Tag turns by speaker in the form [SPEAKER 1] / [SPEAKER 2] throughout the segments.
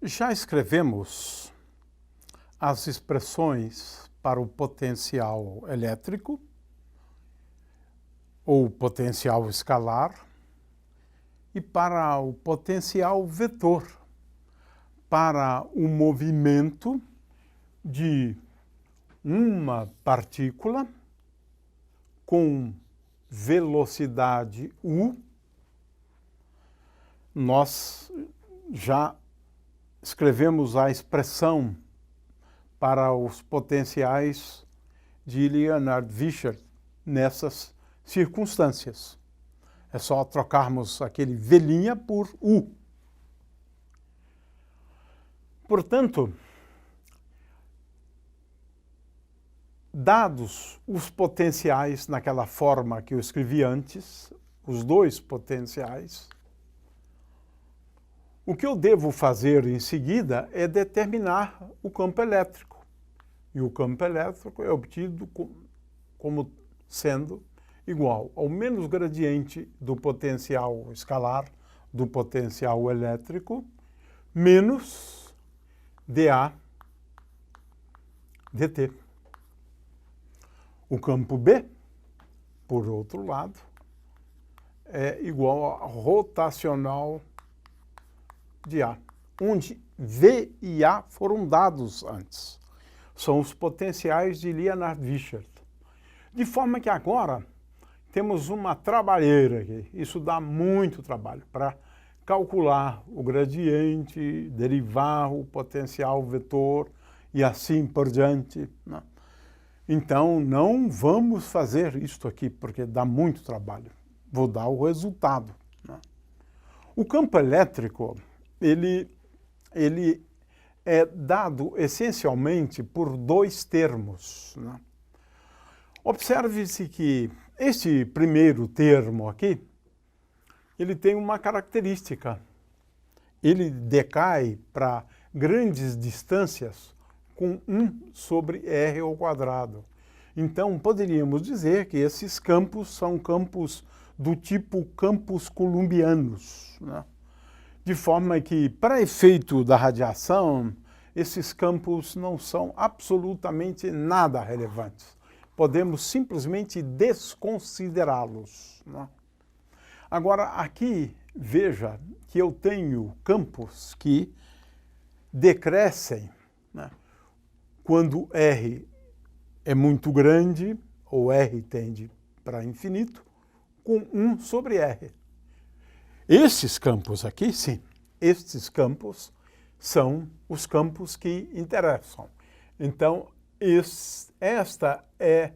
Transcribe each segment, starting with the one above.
[SPEAKER 1] Já escrevemos as expressões para o potencial elétrico ou potencial escalar e para o potencial vetor, para o movimento de uma partícula com velocidade u. Nós já escrevemos a expressão para os potenciais de Leonard Vischer nessas circunstâncias. É só trocarmos aquele V' por U. Portanto, dados os potenciais naquela forma que eu escrevi antes, os dois potenciais, o que eu devo fazer em seguida é determinar o campo elétrico. E o campo elétrico é obtido como sendo igual ao menos gradiente do potencial escalar, do potencial elétrico, menos dA dt. O campo B, por outro lado, é igual a rotacional de A, onde V e A foram dados antes. São os potenciais de Leonard Vischer. De forma que agora temos uma trabalheira aqui. Isso dá muito trabalho para calcular o gradiente, derivar o potencial vetor e assim por diante. Então, não vamos fazer isto aqui, porque dá muito trabalho. Vou dar o resultado. O campo elétrico, ele é dado essencialmente por dois termos. Observe-se que este primeiro termo aqui, ele tem uma característica. Ele decai para grandes distâncias com 1 sobre r ao quadrado. Então, poderíamos dizer que esses campos são campos do tipo campos coulombianos, de forma que, para efeito da radiação, esses campos não são absolutamente nada relevantes. Podemos simplesmente desconsiderá-los. Agora, aqui, veja que eu tenho campos que decrescem quando R é muito grande, ou R tende para infinito, com 1 sobre R. Estes campos aqui, sim, estes campos são os campos que interessam. Então, esta é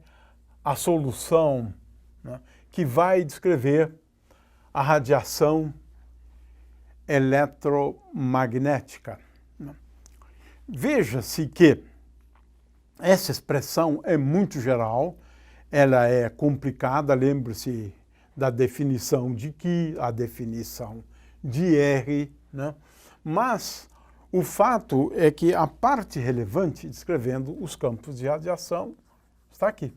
[SPEAKER 1] a solução que vai descrever a radiação eletromagnética. Veja-se que essa expressão é muito geral, ela é complicada, lembre-se da definição de Q, a definição de R, mas o fato é que a parte relevante descrevendo os campos de radiação está aqui.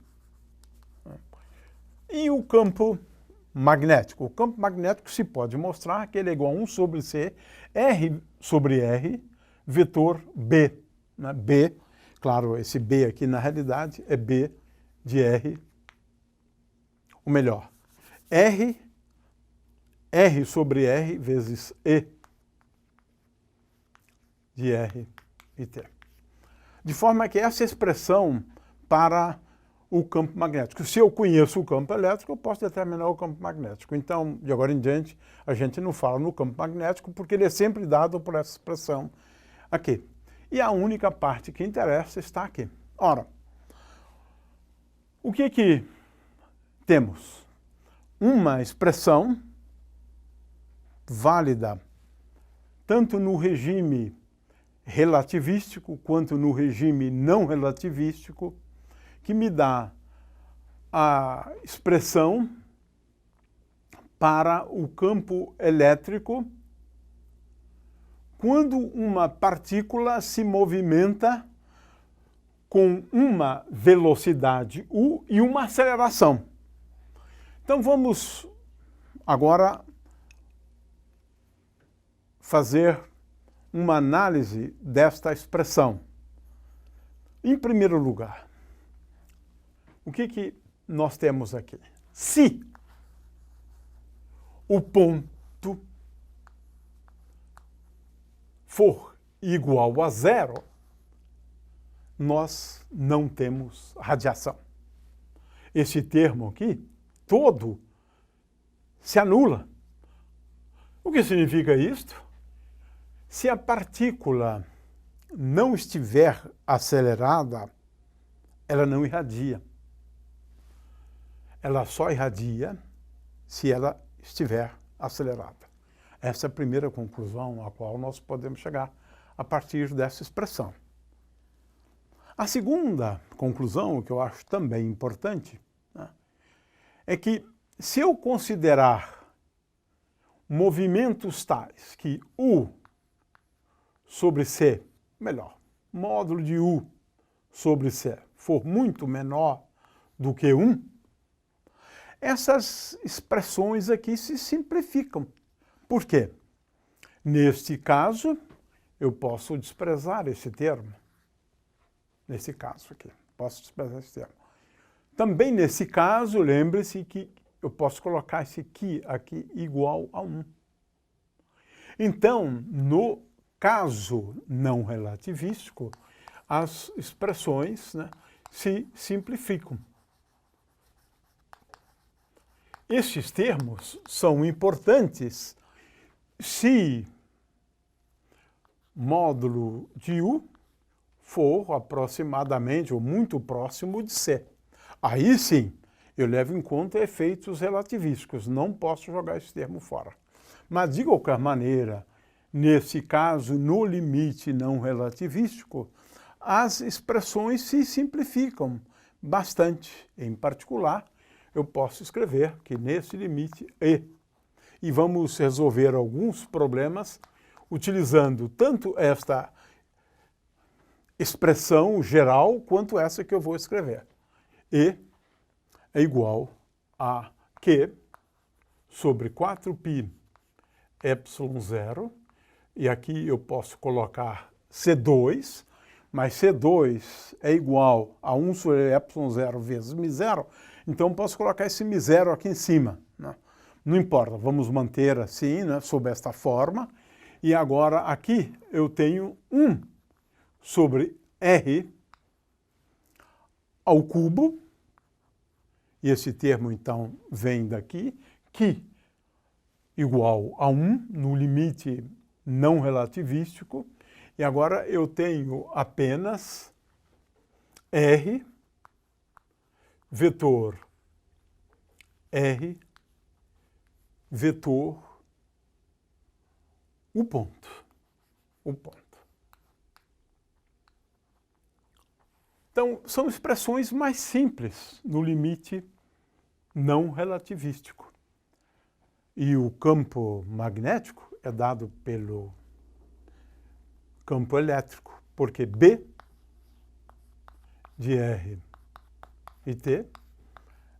[SPEAKER 1] E o campo magnético? O campo magnético se pode mostrar que ele é igual a 1 sobre C, R sobre R, vetor B. B, claro, esse B aqui na realidade é B de R, ou melhor, R sobre R vezes E de R e T. De forma que essa expressão para o campo magnético. Se eu conheço o campo elétrico, eu posso determinar o campo magnético. Então, de agora em diante, a gente não fala no campo magnético, porque ele é sempre dado por essa expressão aqui. E a única parte que interessa está aqui. Ora, o que temos? Uma expressão válida tanto no regime relativístico quanto no regime não relativístico, que me dá a expressão para o campo elétrico quando uma partícula se movimenta com uma velocidade u e uma aceleração. Então vamos agora fazer uma análise desta expressão. Em primeiro lugar, o que nós temos aqui? Se o ponto for igual a zero, nós não temos radiação. Esse termo aqui, todo, se anula. O que significa isto? Se a partícula não estiver acelerada, ela não irradia. Ela só irradia se ela estiver acelerada. Essa é a primeira conclusão a qual nós podemos chegar a partir dessa expressão. A segunda conclusão, que eu acho também importante, né, é que se eu considerar movimentos tais que U sobre C, melhor, módulo de U sobre C, for muito menor do que 1, essas expressões aqui se simplificam. Por quê? Neste caso, eu posso desprezar esse termo. Nesse caso aqui, posso desprezar esse termo. Também nesse caso, lembre-se que eu posso colocar esse aqui igual a 1. Então, no caso não relativístico, as expressões, né, se simplificam. Estes termos são importantes se módulo de U for aproximadamente ou muito próximo de C. Aí sim, eu levo em conta efeitos relativísticos, não posso jogar esse termo fora. Mas, de qualquer maneira, nesse caso, no limite não relativístico, as expressões se simplificam bastante. Em particular, eu posso escrever que nesse limite e vamos resolver alguns problemas utilizando tanto esta expressão geral quanto essa que eu vou escrever. E é igual a Q sobre 4π epsilon zero, e aqui eu posso colocar C2, mas C2 é igual a 1 sobre epsilon zero vezes μ0, então eu posso colocar esse μ0 aqui em cima, né? Não importa, vamos manter assim, né, sob esta forma, e agora aqui eu tenho 1 sobre R ao cubo, e esse termo então vem daqui, que igual a 1 no limite não relativístico, e agora eu tenho apenas R, vetor R, vetor o ponto. Então, são expressões mais simples no limite não relativístico. E o campo magnético é dado pelo campo elétrico, porque B de R e T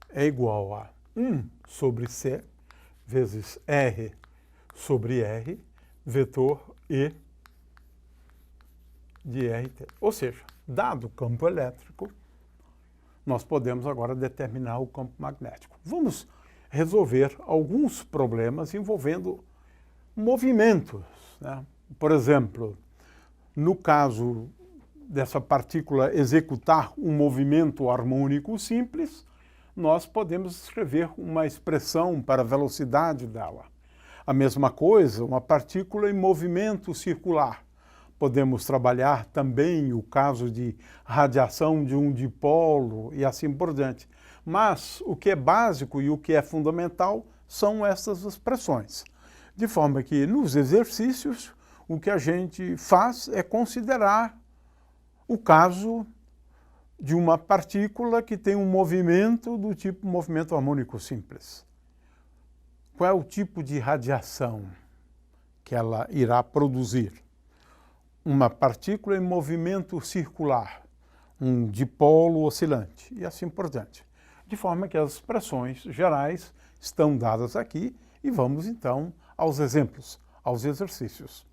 [SPEAKER 1] é igual a 1 sobre C vezes R sobre R, vetor E de RT. Ou seja, dado o campo elétrico, nós podemos agora determinar o campo magnético. Vamos resolver alguns problemas envolvendo movimentos, né? Por exemplo, no caso dessa partícula executar um movimento harmônico simples, nós podemos escrever uma expressão para a velocidade dela. A mesma coisa, uma partícula em movimento circular. Podemos trabalhar também o caso de radiação de um dipolo e assim por diante. Mas o que é básico e o que é fundamental são essas expressões. De forma que nos exercícios o que a gente faz é considerar o caso de uma partícula que tem um movimento do tipo movimento harmônico simples. Qual é o tipo de radiação que ela irá produzir? Uma partícula em movimento circular, um dipolo oscilante e assim por diante. De forma que as expressões gerais estão dadas aqui e vamos então aos exemplos, aos exercícios.